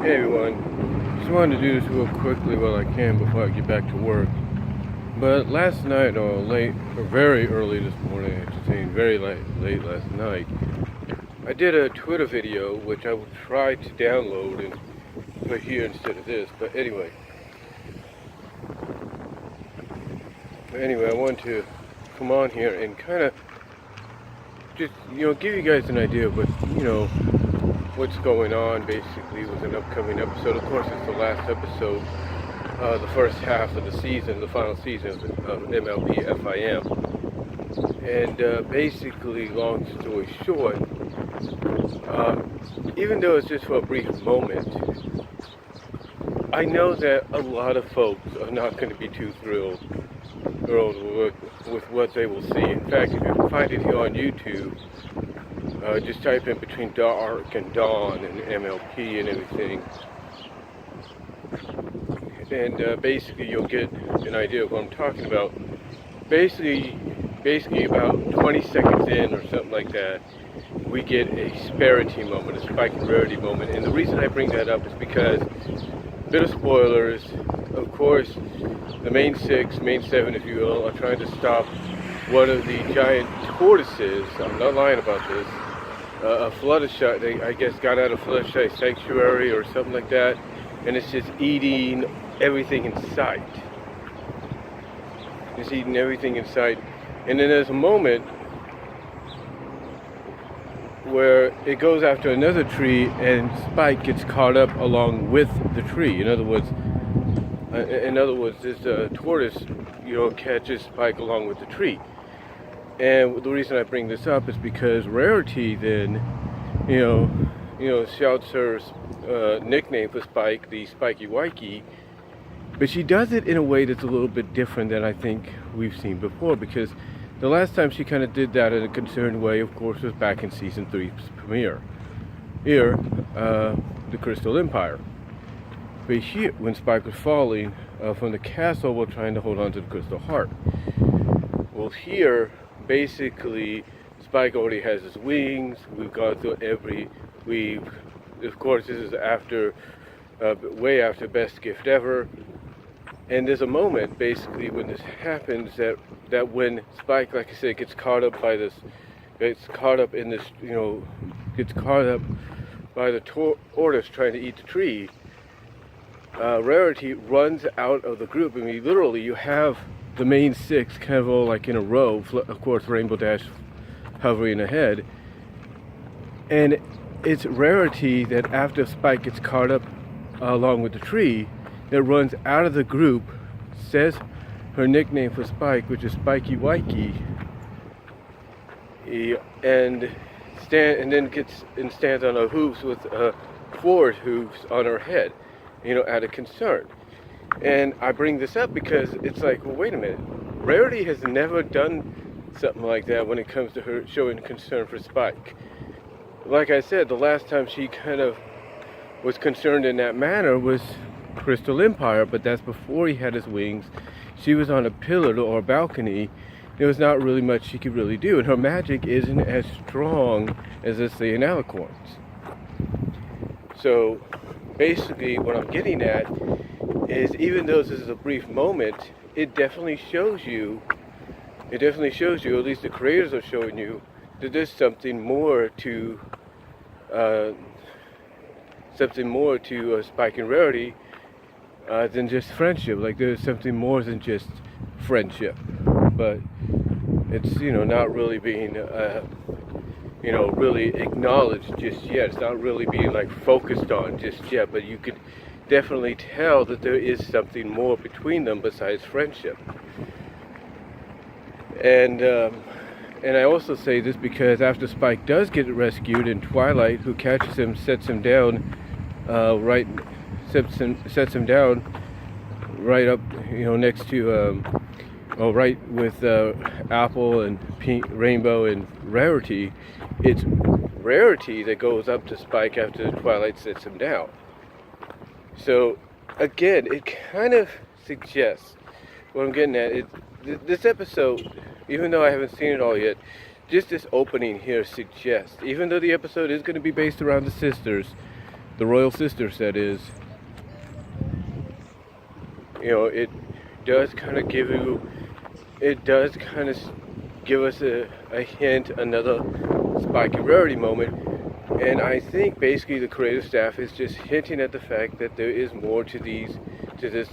Hey everyone, just wanted to do this real quickly while I can before I get back to work. But last night, or very early this morning, I should say, very late last night, I did a Twitter video which I will try to download and put here instead of this. But anyway, I wanted to come on here and kind of just give you guys an idea of what's going on basically with an upcoming episode. Of course, it's the last episode, the first half of the season, the final season of MLB FIM. And basically, long story short, even though it's just for a brief moment, I know that a lot of folks are not going to be too thrilled with what they will see. In fact, if you can find it here on YouTube, just type in between dark and dawn and MLP and everything, and basically you'll get an idea of what I'm talking about. Basically about 20 seconds in or something like that, we get a Sparity moment, a Spike and Rarity moment. And the reason I bring that up is because, bit of spoilers, of course, the main seven if you will, are trying to stop one of the giant tortoises. I'm not lying about this. A Fluttershy, they I guess got out of Fluttershy sanctuary or something like that, and it's just eating everything in sight. It's eating everything in sight. And then there's a moment where it goes after another tree and Spike gets caught up along with the tree. In other words, this tortoise, catches Spike along with the tree. And the reason I bring this up is because Rarity then, shouts her nickname for Spike, the Spiky Wikey, but she does it in a way that's a little bit different than I think we've seen before, because the last time she kind of did that in a concerned way, of course, was back in Season 3's premiere. Here, the Crystal Empire. But here, when Spike was falling from the castle while trying to hold on to the Crystal Heart. Well, here, basically, Spike already has his wings. We've gone through of course, this is after, way after Best Gift Ever. And there's a moment, basically, when this happens, that when Spike, like I said, gets caught up by the tortoise trying to eat the tree, Rarity runs out of the group. I mean, literally, you have the main six kind of all like in a row, of course, Rainbow Dash hovering ahead. And it's Rarity that after Spike gets caught up along with the tree, that runs out of the group, says her nickname for Spike, which is Spiky Wikey, and stands on her hooves with forward hooves on her head, out of concern. And I bring this up because it's like, well, wait a minute. Rarity has never done something like that when it comes to her showing concern for Spike. Like I said, the last time she kind of was concerned in that manner was Crystal Empire, but that's before he had his wings. She was on a pillar or a balcony. There was not really much she could really do, and her magic isn't as strong as, let's say, an alicorn's. So basically what I'm getting at is, even though this is a brief moment, it definitely shows you, at least the creators are showing you, that there's something more to Spike and Rarity than just friendship. Like, there's something more than just friendship, but it's not really being really acknowledged just yet. It's not really being like focused on just yet, but you could definitely tell that there is something more between them besides friendship. And I also say this because after Spike does get rescued, and Twilight, who catches him, sets him down right up, next to, right with Apple and Pink, Rainbow and Rarity. It's Rarity that goes up to Spike after Twilight sets him down. So again, it kind of suggests what I'm getting at. This episode, even though I haven't seen it all yet, just this opening here suggests, even though the episode is going to be based around the sisters, the royal sisters, that is, you know, it does kind of give you, it does kind of give us a hint, another Spike and Rarity moment. And I think basically the creative staff is just hinting at the fact that there is more to this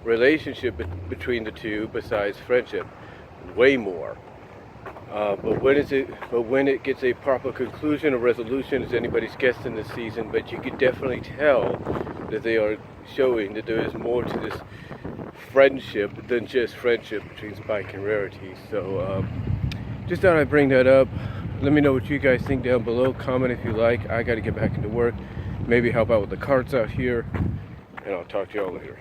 relationship between the two besides friendship, way more. But when it gets a proper conclusion or resolution is anybody's guess in this season. But you could definitely tell that they are showing that there is more to this friendship than just friendship between Spike and Rarity. So just thought I'd bring that up. Let me know what you guys think down below. Comment if you like. I got to get back into work. Maybe help out with the carts out here. And I'll talk to y'all later.